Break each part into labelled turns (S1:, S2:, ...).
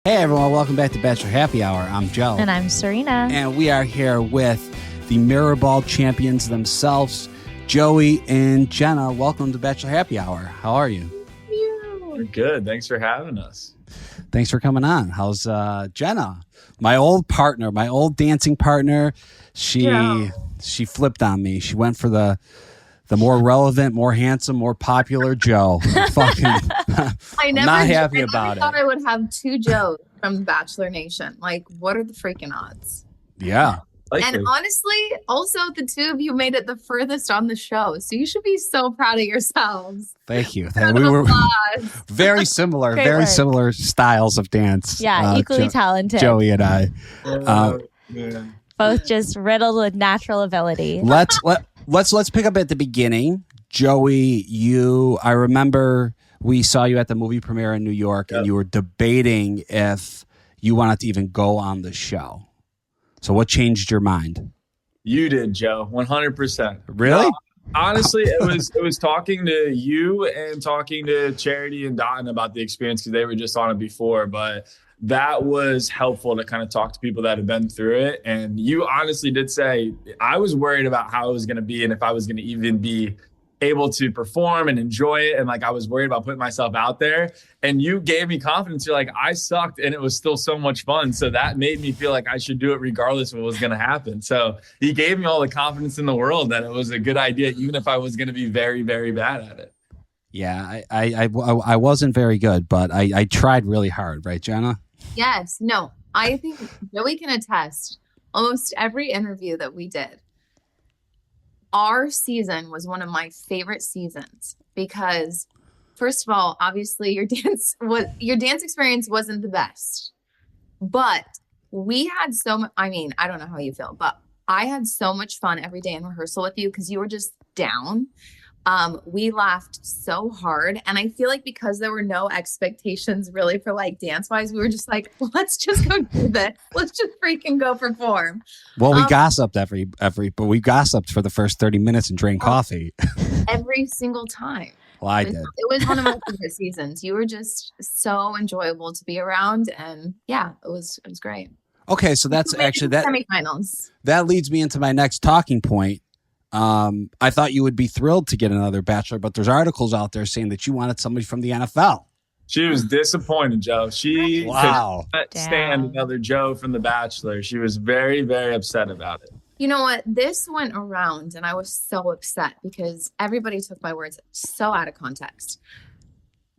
S1: Hey everyone, welcome back to Bachelor Happy Hour. I'm Joe.
S2: And I'm Serena.
S1: And we are here with the Mirrorball champions themselves, Joey and Jenna. Welcome to Bachelor Happy Hour. How are you?
S3: We're good. Thanks for having us.
S1: Thanks for coming on. How's Jenna? My old partner, my old dancing partner. She flipped on me. She went for the more relevant, more handsome, more popular Joe. I'm not happy about it.
S4: I thought I would have two Joes from the Bachelor Nation. Like, what are the freaking odds?
S1: Yeah.
S4: And honestly, also the two of you made it the furthest on the show. So you should be so proud of yourselves.
S1: Thank you. We were very similar, similar styles of dance.
S2: Yeah, equally talented.
S1: Joey and I.
S2: Both just riddled with natural ability.
S1: Let's pick up at the beginning. Joey, I remember we saw you at the movie premiere in New York, and you were debating if you wanted to even go on the show. So what changed your mind?
S3: You did, Joe. 100%.
S1: Really?
S3: Honestly, it was talking to you and talking to Charity and Dotton about the experience because they were just on it before, but that was helpful to kind of talk to people that have been through it. And you honestly did say, I was worried about how it was going to be and if I was going to even be able to perform and enjoy it. And like, I was worried about putting myself out there, and you gave me confidence. You're like, I sucked and it was still so much fun. So that made me feel like I should do it regardless of what was going to happen. So he gave me all the confidence in the world that it was a good idea, even if I was going to be very, very bad at it.
S1: Yeah, I wasn't very good, but I tried really hard. Right, Jenna?
S4: Yes. No, I think Joey can attest. Almost every interview that we did, our season was one of my favorite seasons because, first of all, obviously your dance experience wasn't the best, but we had so much. I mean, I don't know how you feel, but I had so much fun every day in rehearsal with you because you were just down. We laughed so hard, and I feel like because there were no expectations really for like dance wise, we were just like, well, let's just go do this. Let's just freaking go perform.
S1: Well, we gossiped but we gossiped for the first 30 minutes and drank coffee
S4: every single time.
S1: Well, I did.
S4: It was one of my favorite seasons. You were just so enjoyable to be around, and yeah, it was great.
S1: Okay, so that's actually that
S4: semifinals.
S1: That leads me into my next talking point. I thought you would be thrilled to get another Bachelor, but there's articles out there saying that you wanted somebody from the NFL.
S3: She was disappointed, Joe. She could not stand another Joe from The Bachelor. She was very, very upset about it.
S4: You know what? This went around, and I was so upset because everybody took my words so out of context.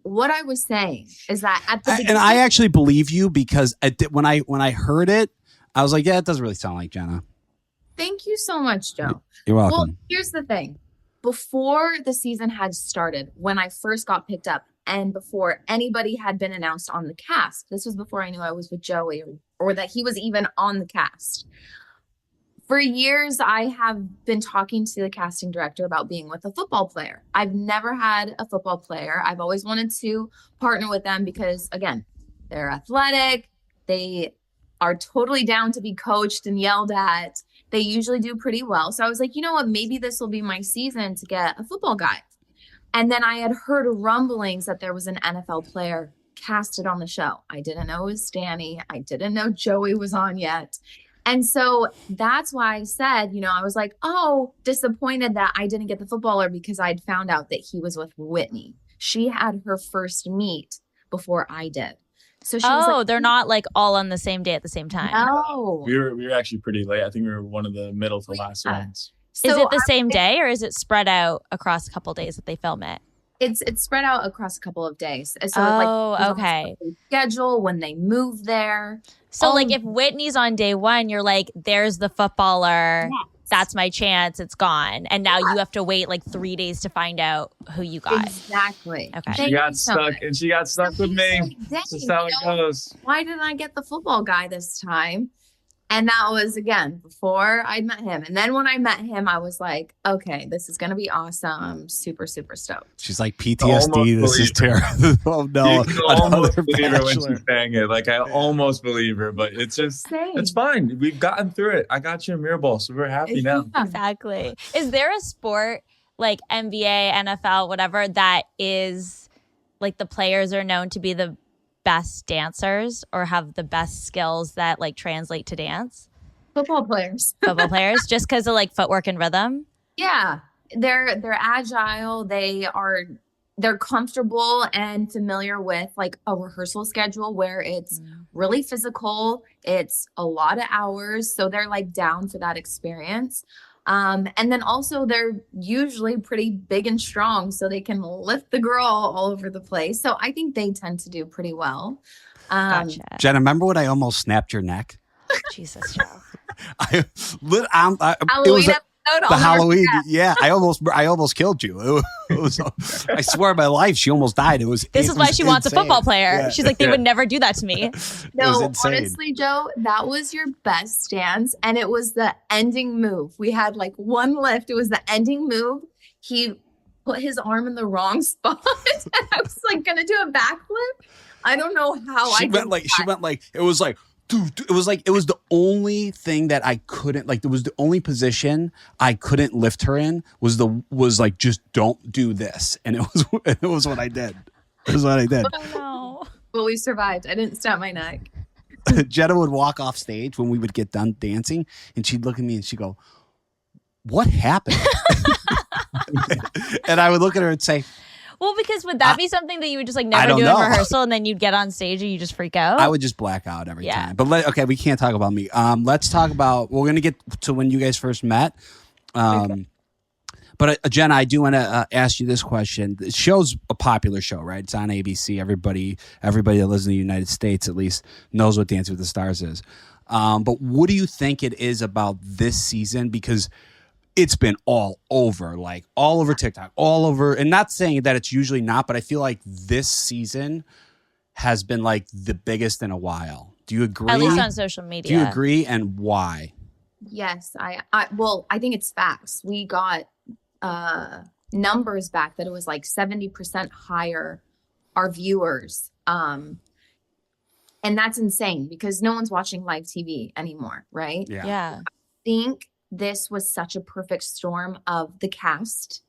S4: What I was saying is that at the beginning,
S1: and I actually believe you because when I heard it, I was like, yeah, it doesn't really sound like Jenna.
S4: Thank you so much, Joe.
S1: You're welcome.
S4: Well, here's the thing. Before the season had started, when I first got picked up and before anybody had been announced on the cast, this was before I knew I was with Joey or that he was even on the cast. For years, I have been talking to the casting director about being with a football player. I've never had a football player. I've always wanted to partner with them because, again, they're athletic. They are totally down to be coached and yelled at. They usually do pretty well. So I was like, you know what? Maybe this will be my season to get a football guy. And then I had heard rumblings that there was an NFL player casted on the show. I didn't know it was Stanny. I didn't know Joey was on yet. And so that's why I said, I was like, oh, disappointed that I didn't get the footballer because I'd found out that he was with Whitney. She had her first meet before I did. So she was like,
S2: they're not like all on the same day at the same time.
S4: No.
S3: We were actually pretty late. I think we were one of the middle to last ones.
S2: Is it the same day or is it spread out across a couple days that they film it?
S4: It's spread out across a couple of days. So
S2: okay.
S4: Schedule when they move there.
S2: So like if Whitney's on day one, you're like, there's the footballer. Yes. That's my chance. It's gone. And now you have to wait like 3 days to find out who you got.
S4: Exactly.
S2: Okay.
S3: She got stuck with me. That's how it goes.
S4: Why didn't I get the football guy this time? And that was, again, before I met him. And then when I met him, I was like, okay, this is going to be awesome. I'm super, super stoked.
S1: She's like, PTSD, this is terrible. Oh, no.
S3: You can almost believe her when she's saying it. Like, I almost believe her, but it's just, it's fine. We've gotten through it. I got you a Mirrorball, so we're happy now.
S2: Exactly. Is there a sport like NBA, NFL, whatever, that is like the players are known to be the best dancers or have the best skills that like translate to dance?
S4: Football players.
S2: Football players, just because of like footwork and rhythm.
S4: Yeah, they're agile. They're comfortable and familiar with like a rehearsal schedule where it's really physical. It's a lot of hours, so they're like down for that experience. And then also they're usually pretty big and strong, so they can lift the girl all over the place. So I think they tend to do pretty well.
S2: Gotcha.
S1: Jenna, remember when I almost snapped your neck?
S2: Jesus, Joe.
S1: It was
S4: Halloween
S1: like,
S4: episode,
S1: the
S4: I'll never
S1: Halloween,
S4: forget.
S1: yeah. I almost killed you. It was, I swear, my life, she almost died.
S2: This is why she wants a football player.
S1: Yeah.
S2: She's like, they would never do that to me.
S4: No,
S1: insane.
S4: honestly, Joe, that was your best stance. And it was the ending move. We had like one lift. It was the ending move. He put his arm in the wrong spot. And I was like going to do a backflip. I don't know how
S1: She went like, it was like, dude, it was the only thing that I couldn't, like, it was the only position I couldn't lift her in was like, just don't do this. And it was what I did. It was what I did.
S2: Oh, no.
S4: Well, we survived. I didn't snap my neck.
S1: Jenna would walk off stage when we would get done dancing, and she'd look at me and she'd go, "What happened?" And I would look at her and say,
S2: Well, because would that be something that you would just like
S1: I
S2: never
S1: don't
S2: do
S1: know.
S2: in rehearsal and then you'd get on stage and you just freak out?
S1: I would just black out every
S2: Yeah.
S1: time. But okay, we can't talk about me. Let's talk about, we're going to get to when you guys first met.
S4: Okay.
S1: But Jenna, I do want to ask you this question. The show's a popular show, right? It's on ABC. Everybody that lives in the United States at least knows what Dancing with the Stars is. But what do you think it is about this season? Because it's been all over TikTok, all over, and not saying that it's usually not, but I feel like this season has been like the biggest in a while. Do you agree?
S2: At least on social media.
S1: Do you agree, and why?
S4: Yes, I think it's facts. We got numbers back that it was like 70% higher, our viewers. And that's insane because no one's watching live TV anymore, right?
S2: Yeah.
S4: I think this was such a perfect storm of the cast.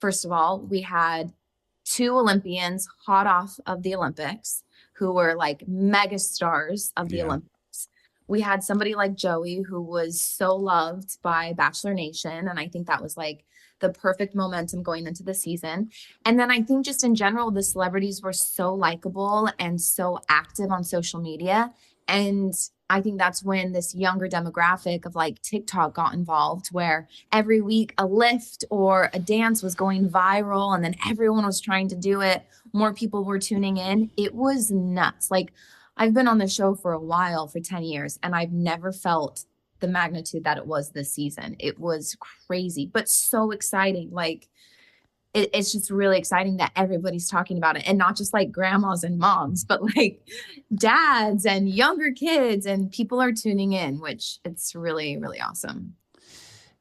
S4: First of all, we had 2 Olympians hot off of the Olympics who were like mega stars of the Olympics. We had somebody like Joey who was so loved by Bachelor Nation. And I think that was like the perfect momentum going into the season. And then I think just in general, the celebrities were so likable and so active on social media. And I think that's when this younger demographic of like TikTok got involved, where every week a lift or a dance was going viral and then everyone was trying to do it. More people were tuning in. It was nuts. Like, I've been on the show for a while, for 10 years, and I've never felt the magnitude that it was this season. It was crazy, but so exciting. Like, it's just really exciting that everybody's talking about it, and not just like grandmas and moms, but like dads and younger kids, and people are tuning in, which it's really, really awesome.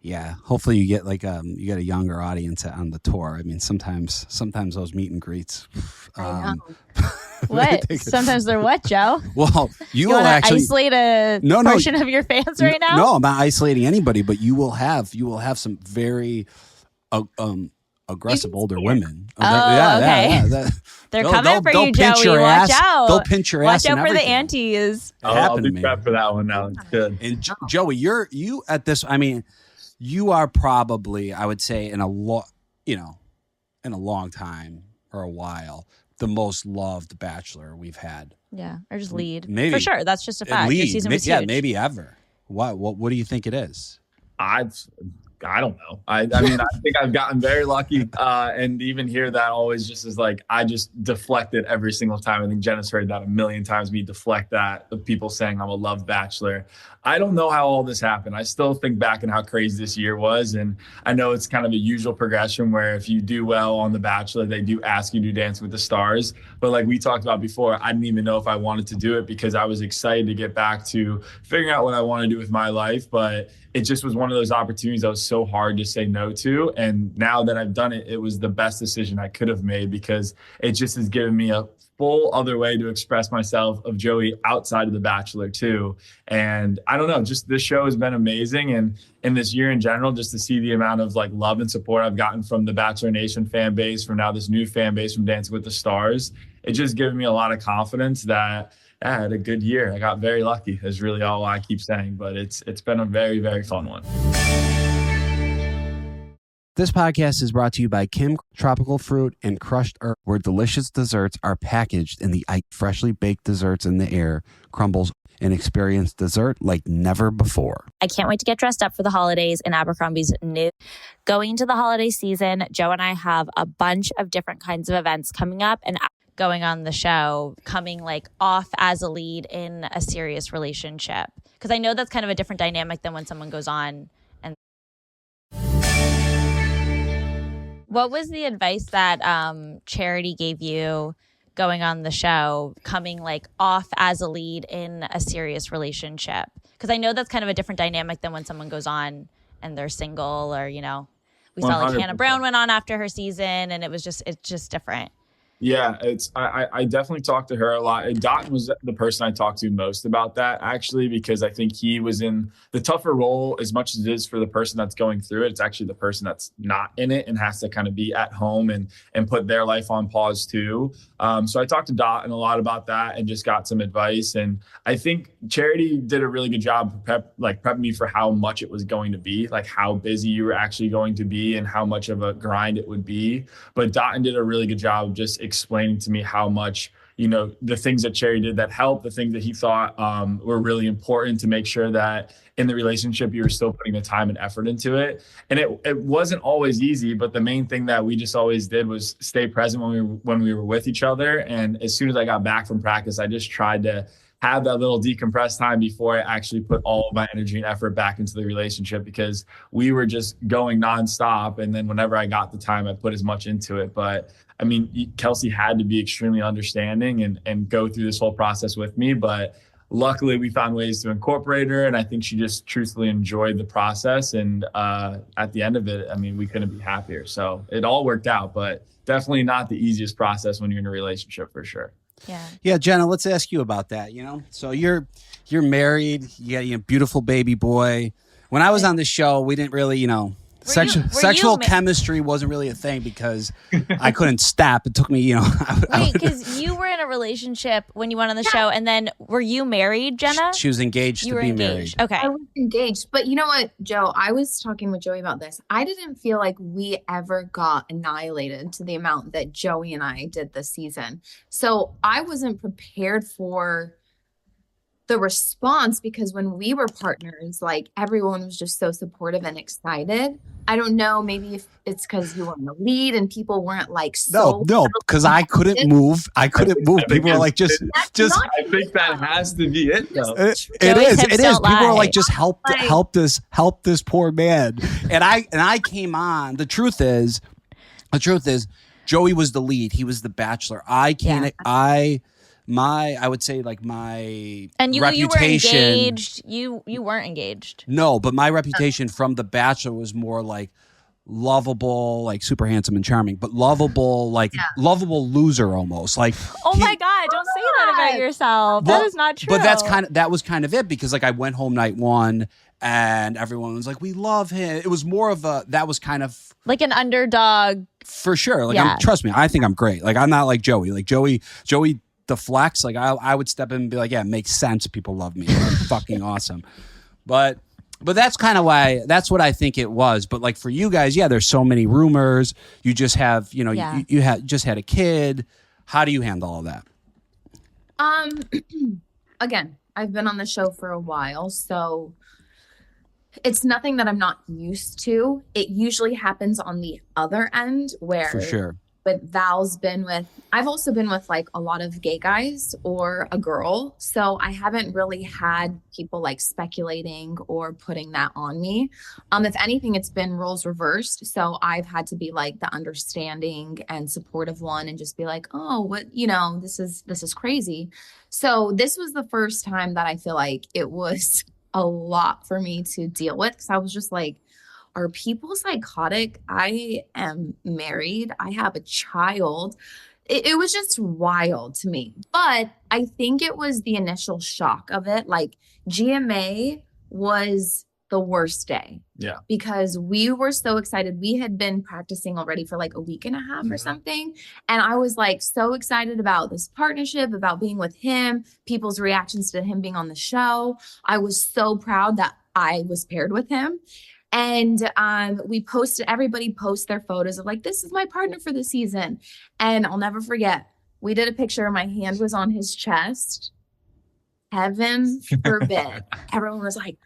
S1: Yeah, hopefully you get like you get a younger audience on the tour. I mean, sometimes those meet and greets.
S4: I know.
S2: What? Sometimes they're what, Joe?
S1: Well, you will
S2: want to
S1: actually
S2: isolate a portion of your fans right now?
S1: No, I'm not isolating anybody, but you will have some very aggressive older women.
S2: Okay. They're coming for you, Joey. Watch out.
S1: They'll pinch your ass.
S2: Watch out
S1: and
S2: for the
S1: everything.
S2: aunties.
S3: I'll be
S1: to me.
S3: prepped for that one now. It's good.
S1: And Joey, you at this. I mean, you are probably, I would say, in a long time or a while, the most loved Bachelor we've had.
S2: Yeah, or just lead.
S1: Maybe.
S2: For sure. That's just a fact. Your season was huge.
S1: Maybe ever. What do you think it is?
S3: I don't know. I mean, I think I've gotten very lucky. And even here, that always just is like, I just deflect it every single time. I think Jenna's heard that a million times, me deflect that of people saying I'm a love Bachelor. I don't know how all this happened. I still think back on how crazy this year was. And I know it's kind of a usual progression where if you do well on The Bachelor, they do ask you to dance with the stars. But like we talked about before, I didn't even know if I wanted to do it because I was excited to get back to figuring out what I want to do with my life. But it just was one of those opportunities that was so hard to say no to. And now that I've done it, it was the best decision I could have made because it just has given me a full other way to express myself of Joey outside of The Bachelor too. And I don't know, just this show has been amazing. And in this year in general, just to see the amount of like love and support I've gotten from the Bachelor Nation fan base, from now this new fan base from Dancing with the Stars, it's just given me a lot of confidence that I had a good year. I got very lucky is really all I keep saying, but it's been a very, very fun one.
S1: This podcast is brought to you by Kim Tropical Fruit and Crushed Earth, where delicious desserts are packaged in the freshly baked desserts in the air, crumbles, and experience dessert like never before.
S2: I can't wait to get dressed up for the holidays in Abercrombie's new. Going into the holiday season, Joe and I have a bunch of different kinds of events coming up and going on the show, coming like off as a lead in a serious relationship. Because I know that's kind of a different dynamic than when someone goes on. And what was the advice that Charity gave you going on the show, coming like off as a lead in a serious relationship? Because I know that's kind of a different dynamic than when someone goes on and they're single, or, you know, we saw like
S3: 100%.
S2: Hannah Brown went on after her season, and it's just different.
S3: Yeah, I definitely talked to her a lot. And Dotton was the person I talked to most about that, actually, because I think he was in the tougher role as much as it is for the person that's going through it. It's actually the person that's not in it and has to kind of be at home and put their life on pause too. So I talked to Dotton a lot about that and just got some advice. And I think Charity did a really good job prepping me for how much it was going to be, like how busy you were actually going to be and how much of a grind it would be. But Dotton did a really good job of just explaining to me how much, you know, the things that Cherry did that helped, the things that he thought were really important to make sure that in the relationship you were still putting the time and effort into it. And it wasn't always easy, but the main thing that we just always did was stay present when we were with each other. And as soon as I got back from practice, I just tried to have that little decompressed time before I actually put all of my energy and effort back into the relationship, because we were just going nonstop. And then whenever I got the time, I put as much into it. But I mean, Kelsey had to be extremely understanding and go through this whole process with me. But luckily, we found ways to incorporate her. And I think she just truthfully enjoyed the process. And at the end of it, I mean, we couldn't be happier. So it all worked out, but definitely not the easiest process when you're in a relationship, for sure.
S1: Yeah, Jenna, let's ask you about that. You know, so you're married, you got a beautiful baby boy. When I was on the show, we didn't really, you know, sexual chemistry wasn't really a thing because I couldn't stop. It took me, you know.
S2: Wait, because you were in a relationship when you went on the show, and then were you married, Jenna?
S1: She was engaged to be married.
S2: Okay.
S4: I was engaged. But you know what, Joe, I was talking with Joey about this. I didn't feel like we ever got annihilated to the amount that Joey and I did this season. So I wasn't prepared for the response, because when we were partners, like everyone was just so supportive and excited. I don't know, maybe if it's because you were in the lead and people weren't like
S1: no, because I couldn't move. People were like, just.
S3: I think that has to be it, though.
S1: It is. People are like, just help this poor man. And I came on. The truth is, Joey was the lead. He was the bachelor. I would say like my
S2: and you
S1: reputation.
S2: You were engaged. You weren't engaged.
S1: No, but my reputation from The Bachelor was more like lovable, like super handsome and charming, but lovable, like lovable loser almost. Like,
S2: oh my God, don't say that about yourself. That is not true.
S1: But that was kind of it, because like I went home night one and everyone was like, we love him. It was more of that was kind of
S2: like an underdog.
S1: For sure. Like, trust me, I think I'm great. Like, I'm not like Joey. Like Joey deflects. Like I would step in and be like, yeah, it makes sense. People love me. They're fucking awesome. But that's kind of why, that's what I think it was. But like for you guys, there's so many rumors. You just have, you know, you just had a kid. How do you handle all that?
S4: Again, I've been on the show for a while, so it's nothing that I'm not used to. It usually happens on the other end where
S1: for sure.
S4: But I've also been with like a lot of gay guys or a girl. So I haven't really had people like speculating or putting that on me. If anything, it's been roles reversed. So I've had to be like the understanding and supportive one and just be like, oh, what, you know, this is crazy. So this was the first time that I feel like it was a lot for me to deal with, because I was just like, are people psychotic? I am married. I have a child. It was just wild to me. But I think it was the initial shock of it. Like GMA was the worst day.
S3: Yeah.
S4: Because we were so excited. We had been practicing already for like a week and a half or something. And I was like so excited about this partnership, about being with him, people's reactions to him being on the show. I was so proud that I was paired with him. And everybody post their photos of like, this is my partner for the season. And I'll never forget, we did a picture. My hand was on his chest. Heaven forbid. Everyone was like,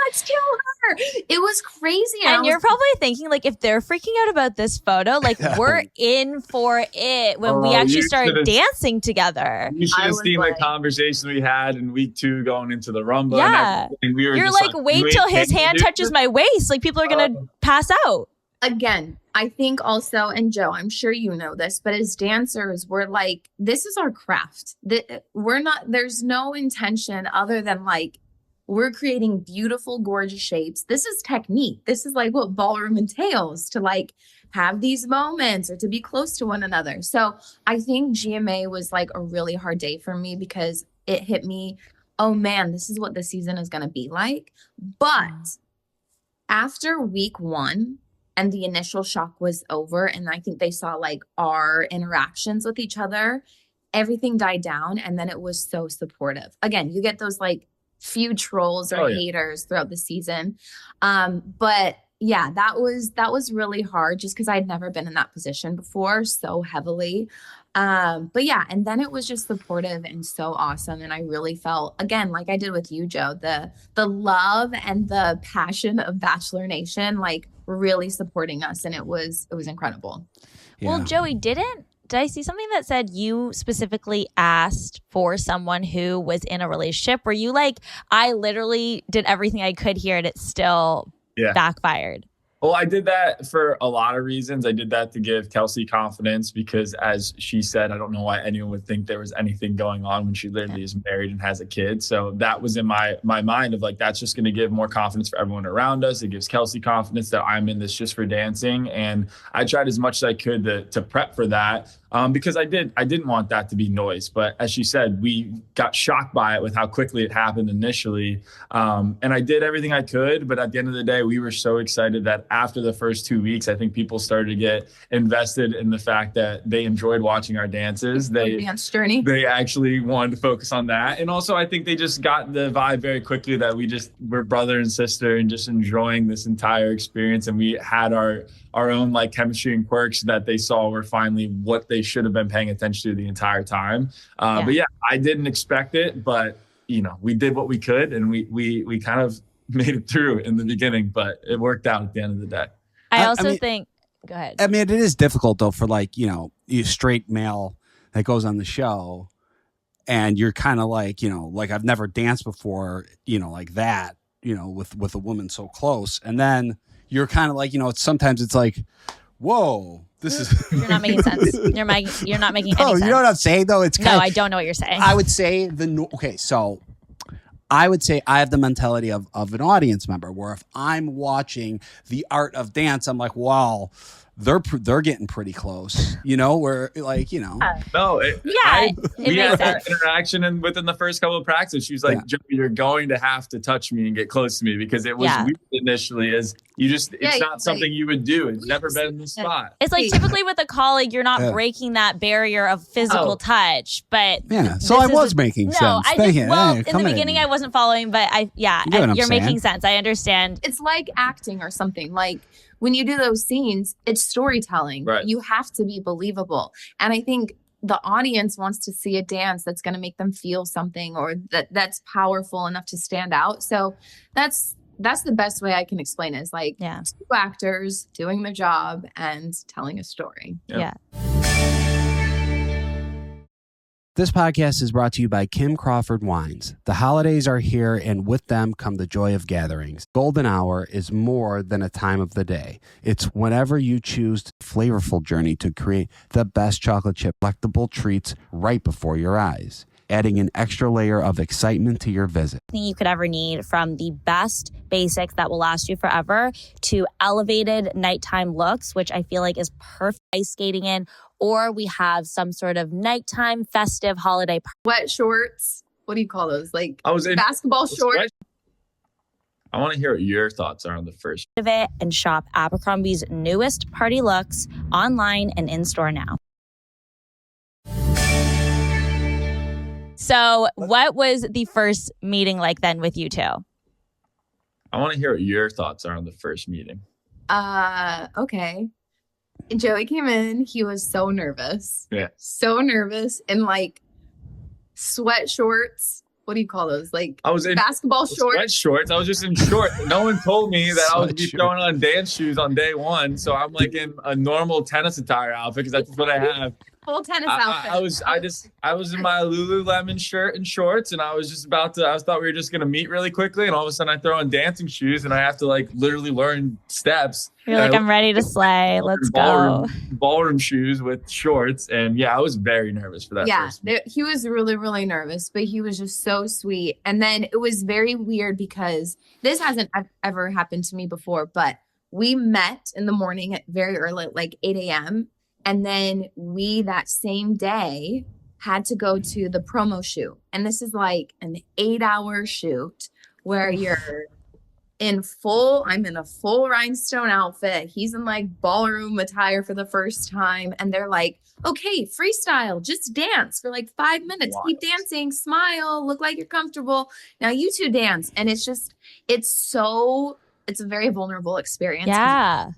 S4: let's kill her. It was crazy.
S2: And you're probably thinking, like, if they're freaking out about this photo, like, we're in for it when we actually start dancing together.
S3: You should have seen the conversation we had in week 2 going into the Rumble.
S2: Yeah.
S3: And we were
S2: you're like, wait till his hand touches my waist. Like, people are going to pass out.
S4: Again, I think also, and Joe, I'm sure you know this, but as dancers, we're like, this is our craft. There's no intention other than like, we're creating beautiful, gorgeous shapes. This is technique. This is like what ballroom entails, to like have these moments or to be close to one another. So I think GMA was like a really hard day for me because it hit me, oh man, this is what the season is going to be like. But after week 1 and the initial shock was over, and I think they saw like our interactions with each other, everything died down. And then it was so supportive. Again, you get those like few trolls or haters throughout the season. But yeah, that was really hard just because I'd never been in that position before so heavily. But yeah, and then it was just supportive and so awesome. And I really felt, again, like I did with you, Joe, the love and the passion of Bachelor Nation, like really supporting us. And it was incredible.
S2: Yeah. Well, Joey, did I see something that said you specifically asked for someone who was in a relationship? Were you like, I literally did everything I could here and it still backfired?
S3: Well, I did that for a lot of reasons. I did that to give Kelsey confidence because, as she said, I don't know why anyone would think there was anything going on when she literally is married and has a kid. So that was in my mind of like, that's just going to give more confidence for everyone around us. It gives Kelsey confidence that I'm in this just for dancing. And I tried as much as I could to prep for that. Because I didn't want that to be noise. But as she said, we got shocked by it with how quickly it happened initially. And I did everything I could. But at the end of the day, we were so excited that after the first 2 weeks, I think people started to get invested in the fact that they enjoyed watching our dances.
S4: Dance journey.
S3: They actually wanted to focus on that. And also, I think they just got the vibe very quickly that we're brother and sister and just enjoying this entire experience. And we had our own like chemistry and quirks that they saw were finally what they should have been paying attention to the entire time. But yeah, I didn't expect it, but we did what we could and we kind of made it through in the beginning, but it worked out at the end of the day.
S2: I also think, go ahead.
S1: I mean, it is difficult though for like, you straight male that goes on the show and you're kind of like, like I've never danced before, like that, with a woman so close. And then you're kind of like, sometimes it's like, whoa, this is.
S2: You're not making sense. You're not making any sense.
S1: You know what I'm saying though? It's
S2: I don't know what you're saying.
S1: I would say so I would say I have the mentality of an audience member where if I'm watching the art of dance, I'm like, wow, they're getting pretty close, where like,
S3: No, we had that interaction within the first couple of practices. She was like, Joey, you're going to have to touch me and get close to me because it was weird initially as it's not something you would do. It's never been in the spot.
S2: It's like typically with a colleague, you're not breaking that barrier of physical touch, but
S1: so I was making sense.
S2: In the beginning I wasn't following, but you're making sense. I understand.
S4: It's like acting or something. Like when you do those scenes, it's storytelling.
S3: Right.
S4: You have to be believable. And I think the audience wants to see a dance that's going to make them feel something or that's powerful enough to stand out. So that's the best way I can explain it is like 2 actors doing their job and telling a story.
S2: Yeah.
S1: This podcast is brought to you by Kim Crawford Wines. The holidays are here, and with them come the joy of gatherings. Golden Hour is more than a time of the day. It's whenever you choose a flavorful journey to create the best chocolate chip collectible treats right before your eyes, adding an extra layer of excitement to your visit.
S2: Thing you could ever need, from the best basics that will last you forever to elevated nighttime looks, which I feel like is perfect ice skating in, or we have some sort of nighttime festive holiday
S4: wet shorts. What do you call those? Like
S3: I was in
S4: basketball shorts.
S3: I want to hear what your thoughts are on the first.
S2: Of it and shop Abercrombie's newest party looks online and in store now. So, what was the first meeting like then with you two?
S3: I want to hear what your thoughts are on the first meeting.
S4: Okay. Joey came in. He was so nervous.
S3: Yeah.
S4: So nervous in like sweat shorts. What do you call those? Like
S3: I was in
S4: basketball shorts.
S3: Sweat shorts. I was just in shorts. No one told me that I would be
S1: Sweatshirt.
S3: throwing on dance shoes on day one. So I'm like in a normal tennis attire outfit because that's what I have.
S4: Full tennis outfit.
S3: I was in my Lululemon shirt and shorts, and I was just I thought we were just gonna meet really quickly, and all of a sudden I throw on dancing shoes and I have to like literally learn steps.
S2: You're like, I'm ready to slay. Let's go.
S3: Ballroom shoes with shorts, and yeah, I was very nervous for that.
S4: Yeah,
S3: first meet.
S4: he was really, really nervous, but he was just so sweet. And then it was very weird because this hasn't ever happened to me before, but we met in the morning at very early, like 8 a.m. And then we that same day had to go to the promo shoot. And this is like an 8-hour shoot where you're I'm in a full rhinestone outfit. He's in like ballroom attire for the first time. And they're like, okay, freestyle, just dance for like 5 minutes.
S3: Wow.
S4: Keep dancing, smile, look like you're comfortable. Now you two dance. And it's a very vulnerable experience.
S2: Yeah.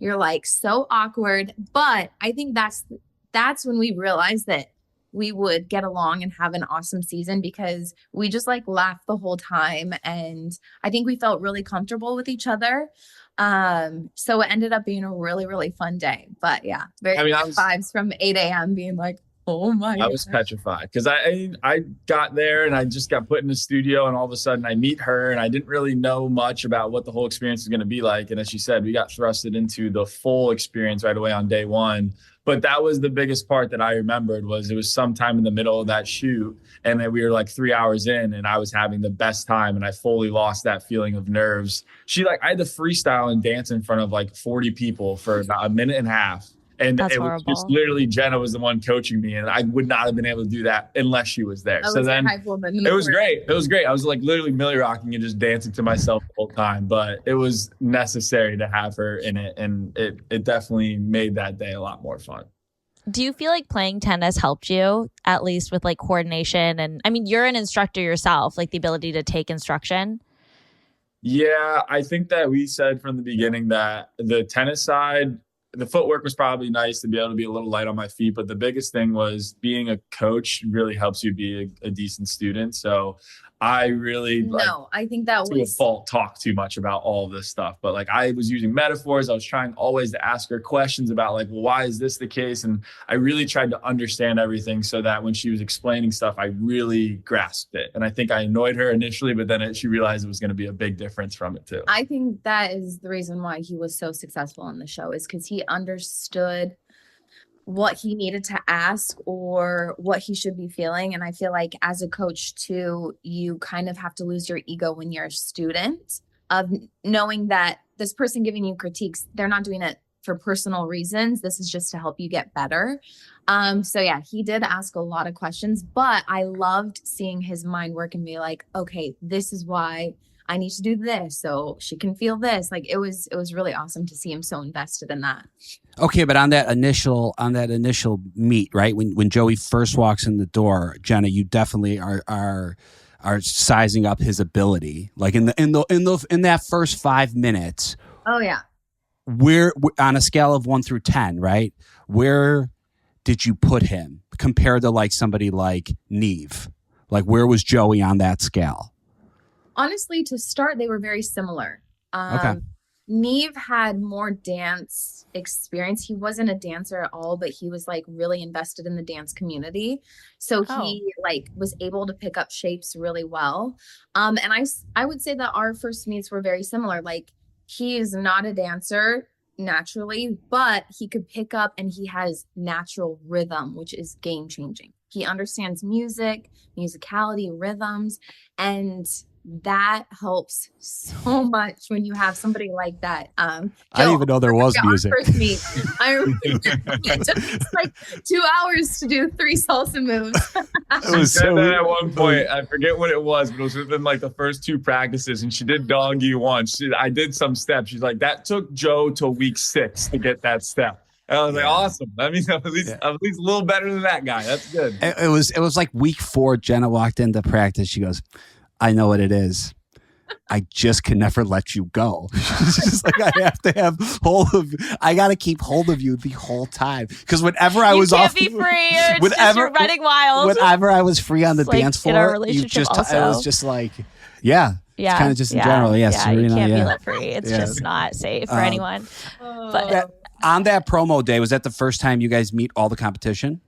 S4: You're like so awkward. But I think that's when we realized that we would get along and have an awesome season because we just like laughed the whole time. And I think we felt really comfortable with each other. So it ended up being a really, really fun day. But yeah, vibes from 8 a.m. being like, oh my God.
S3: I was petrified because I got there and I just got put in the studio, and all of a sudden I meet her, and I didn't really know much about what the whole experience was going to be like. And as she said, we got thrusted into the full experience right away on day one. But that was the biggest part that I remembered was it was sometime in the middle of that shoot, and then we were like 3 hours in, and I was having the best time, and I fully lost that feeling of nerves. I had to freestyle and dance in front of like 40 people for about a minute and a half. And
S2: That's
S3: it was
S2: horrible.
S3: just literally Jenna was the one coaching me, and I would not have been able to do that unless she was there. So then it was great. It was great. I was like literally Millie rocking and just dancing to myself the whole time, but it was necessary to have her in it. And it definitely made that day a lot more fun.
S2: Do you feel like playing tennis helped you, at least with like coordination? And I mean, you're an instructor yourself, like the ability to take instruction.
S3: Yeah, I think that we said from the beginning that the tennis side, the footwork was probably nice to be able to be a little light on my feet, but the biggest thing was being a coach really helps you be a decent student. So I really
S4: I think that
S3: to a fault talk too much about all of this stuff, but like I was using metaphors. I was trying always to ask her questions about like, well, why is this the case? And I really tried to understand everything so that when she was explaining stuff, I really grasped it. And I think I annoyed her initially, but then she realized it was going to be a big difference from it too.
S4: I think that is the reason why he was so successful on the show is because he understood what he needed to ask or what he should be feeling. And I feel like as a coach too, you kind of have to lose your ego when you're a student of knowing that this person giving you critiques, they're not doing it for personal reasons. This is just to help you get better. So yeah, he did ask a lot of questions, but I loved seeing his mind work and be like, okay, this is why I need to do this so she can feel this. Like it was really awesome to see him so invested in that.
S1: Okay, but on that initial meet, right? When Joey first walks in the door, Jenna, you definitely are sizing up his ability. Like in that first 5 minutes.
S4: Oh yeah.
S1: Where on a scale of 1 through 10, right? Where did you put him compared to like somebody like Neve? Like where was Joey on that scale?
S4: Honestly, to start, they were very similar.
S1: Okay.
S4: Neve had more dance experience. He wasn't a dancer at all, but he was like really invested in the dance community. So he like was able to pick up shapes really well. And I would say that our first meets were very similar. Like he is not a dancer naturally, but he could pick up and he has natural rhythm, which is game changing. He understands music, musicality, rhythms, and that helps so much when you have somebody like that.
S1: I didn't even know there was music.
S4: First meet, I remember it took us like 2 hours to do 3 salsa moves.
S1: It was
S3: She said that at one point. I forget what it was, but it was within like the first 2 practices, and she did doggy once. I did some steps. She's like, that took Joe till week 6 to get that step. And I was like, awesome. That means I'm at least a little better than that guy. That's good.
S1: It was like week 4. Jenna walked into practice. She goes, I know what it is. I just can never let you go. She's like, I have to have hold of. I got to keep hold of you the whole time, because whenever I was off,
S2: you can't be free. Or it's just you're running wild.
S1: Whenever I was free on the dance floor, you just.
S2: Also.
S1: It was just like, it's kind of just in general.
S2: Yeah,
S1: Serena,
S2: you can't be let free. It's just not safe for anyone. But
S1: on that promo day, was that the first time you guys meet all the competition?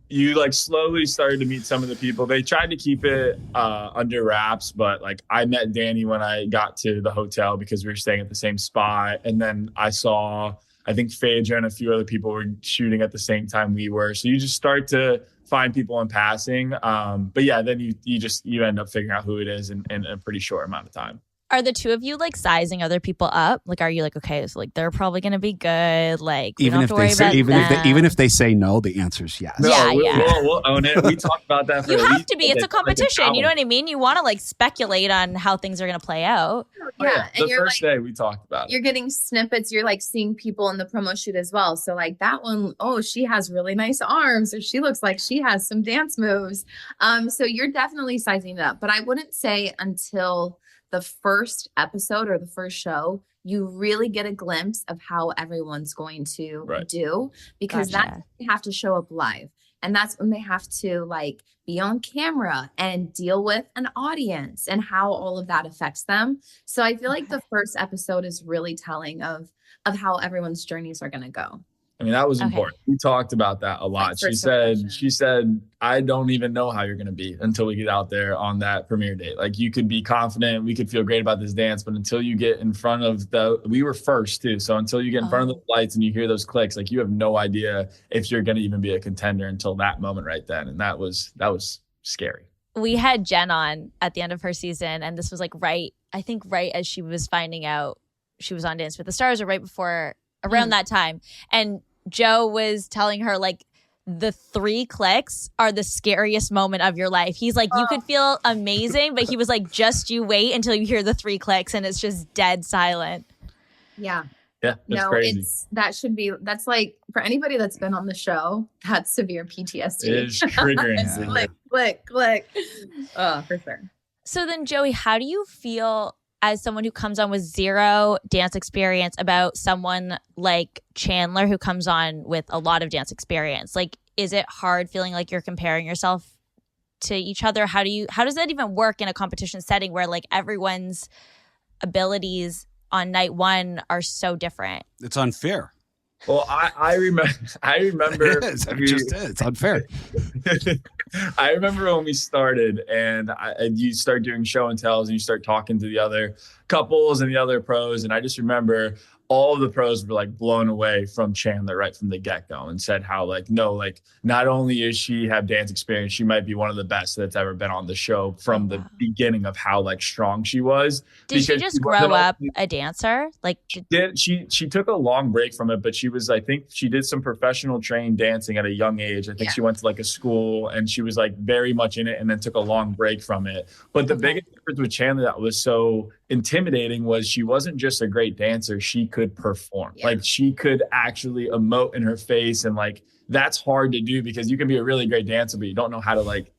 S3: You like slowly started to meet some of the people. They tried to keep it under wraps, but like I met Danny when I got to the hotel because we were staying at the same spot. And then I think Phaedra and a few other people were shooting at the same time we were. So you just start to find people in passing. But yeah, then you end up figuring out who it is in a pretty short amount of time.
S2: are the two of you like sizing other people up? Like, are you like, okay, so like they're probably going to be good. Like, we
S1: even
S2: don't
S1: if
S2: have to worry
S1: they say,
S2: about
S1: even if they say no, the answer is yes.
S3: No,
S2: Yeah.
S3: We'll own it. We talked about that.
S2: You have to be. It's a competition. You know what I mean? You want to like speculate on how things are going to play out.
S4: Yeah.
S3: And the first day we talked about it.
S4: You're getting snippets. You're like seeing people in the promo shoot as well. So like that one, oh, she has really nice arms, or she looks like she has some dance moves. So you're definitely sizing it up. But I wouldn't say until the first episode or the first show, you really get a glimpse of how everyone's going to do, because that they have to show up live. And that's when they have to like be on camera and deal with an audience and how all of that affects them. So I feel like the first episode is really telling of how everyone's journeys are going to go.
S3: I mean, that was important. We talked about that a lot. She said, I don't even know how you're going to be until we get out there on that premiere date. Like, you could be confident, we could feel great about this dance, but until you get in front of we were first too. So until you get in front of the lights and you hear those clicks, like, you have no idea if you're going to even be a contender until that moment right then. And that was scary.
S2: We had Jen on at the end of her season, and this was like right as she was finding out she was on Dance with the Stars, or right before, around that time. And Joe was telling her, like, the 3 clicks are the scariest moment of your life. He's like, you could feel amazing, but he was like, just you wait until you hear the 3 clicks and it's just dead silent.
S4: Yeah.
S3: Yeah, that's crazy.
S4: That's like, for anybody that's been on the show, that's severe PTSD.
S3: It is triggering.
S4: Click. For sure.
S2: So then, Joey, how do you feel as someone who comes on with 0 dance experience about someone like Chandler who comes on with a lot of dance experience? Like, is it hard feeling like you're comparing yourself to each other? How does that even work in a competition setting where like everyone's abilities on night 1 are so different?
S1: It's unfair.
S3: Well, I remember.
S1: It is. It's unfair.
S3: I remember when we started, and you start doing show and tells, and you start talking to the other couples and the other pros, and I just remember all of the pros were like blown away from Chandler right from the get-go, and said how like, no, like, not only is she have dance experience, she might be one of the best that's ever been on the show from the beginning of how like strong she was.
S2: Did she just grow up a dancer? Like,
S3: she took a long break from it, but I think she did some professional trained dancing at a young age. I think she went to like a school, and she was like very much in it, and then took a long break from it. But the biggest difference with Chandler that was so intimidating was she wasn't just a great dancer, she could perform. Like, she could actually emote in her face, and like, that's hard to do because you can be a really great dancer, but you don't know how to like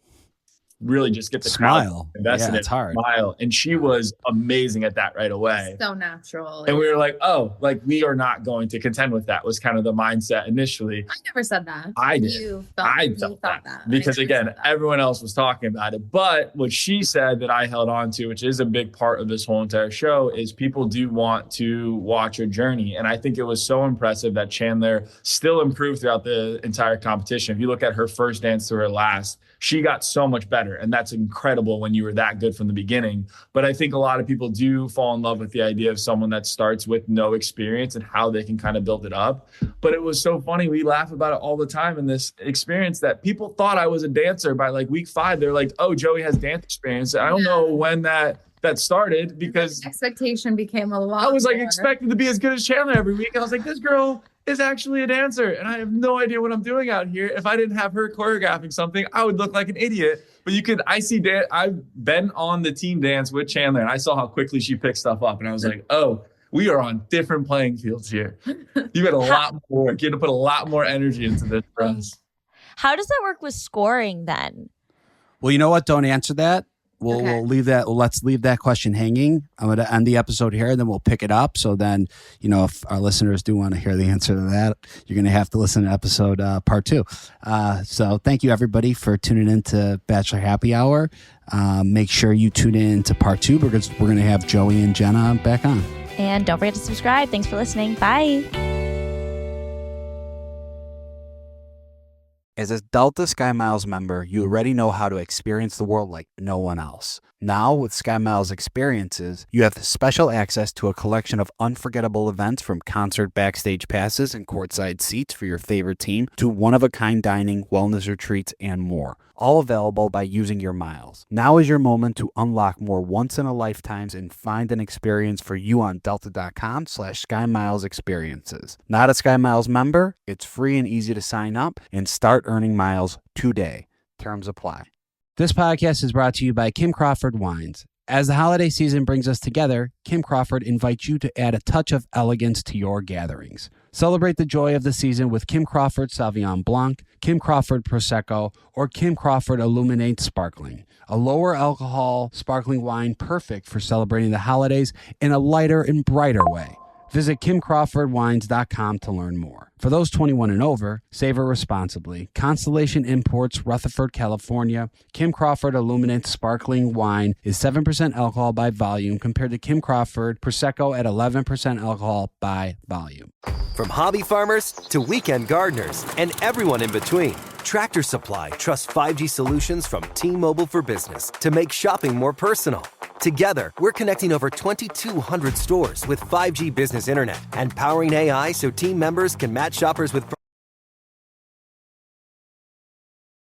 S3: really just get the
S1: smile.
S3: It's hard. Smile. And she was amazing at that right away.
S4: So natural.
S3: And we were like, oh, like, we are not going to contend with that, was kind of the mindset initially.
S4: I never said that.
S3: I did. I felt that. Because again, everyone else was talking about it. But what she said that I held on to, which is a big part of this whole entire show, is people do want to watch her journey. And I think it was so impressive that Chandler still improved throughout the entire competition. If you look at her first dance to her last, she got so much better. better. And that's incredible when you were that good from the beginning. But I think a lot of people do fall in love with the idea of someone that starts with no experience and how they can kind of build it up. But it was so funny. We laugh about it all the time in this experience that people thought I was a dancer by like week 5. They're like, oh, Joey has dance experience. I don't know when that started, because
S4: expectation became a lot.
S3: I was like
S4: more.
S3: expected to be as good as Chandler every week. I was like, this girl is actually a dancer and I have no idea what I'm doing out here. If I didn't have her choreographing something, I would look like an idiot. But I've been on the team dance with Chandler and I saw how quickly she picked stuff up. And I was like, oh, we are on different playing fields here. You had a lot more work. You had to put a lot more energy into this for us.
S2: How does that work with scoring then?
S1: Well, you know what? Don't answer that. We'll leave that. Let's leave that question hanging. I'm going to end the episode here, and then we'll pick it up. So then, if our listeners do want to hear the answer to that, you're going to have to listen to episode part 2. So thank you, everybody, for tuning in to Bachelor Happy Hour. Make sure you tune in to part 2 because we're going to have Joey and Jenna back on.
S2: And don't forget to subscribe. Thanks for listening. Bye.
S1: As a Delta Sky Miles member, you already know how to experience the world like no one else. Now, with Sky Miles Experiences, you have special access to a collection of unforgettable events, from concert backstage passes and courtside seats for your favorite team to one-of-a-kind dining, wellness retreats, and more. All available by using your miles. Now is your moment to unlock more once-in-a-lifetimes and find an experience for you on delta.com/Sky Miles Experiences. Not a Sky Miles member? It's free and easy to sign up and start earning miles today. Terms apply. This podcast is brought to you by Kim Crawford Wines. As the holiday season brings us together, Kim Crawford invites you to add a touch of elegance to your gatherings. Celebrate the joy of the season with Kim Crawford Sauvignon Blanc, Kim Crawford Prosecco, or Kim Crawford Illuminate Sparkling. A lower alcohol sparkling wine perfect for celebrating the holidays in a lighter and brighter way. Visit KimCrawfordWines.com to learn more. For those 21 and over, savor responsibly. Constellation Imports, Rutherford, California. Kim Crawford Illuminate Sparkling Wine is 7% alcohol by volume compared to Kim Crawford Prosecco at 11% alcohol by volume.
S5: From hobby farmers to weekend gardeners and everyone in between, Tractor Supply trusts 5G solutions from T-Mobile for Business to make shopping more personal. Together, we're connecting over 2,200 stores with 5G business internet and powering AI so team members can match shoppers with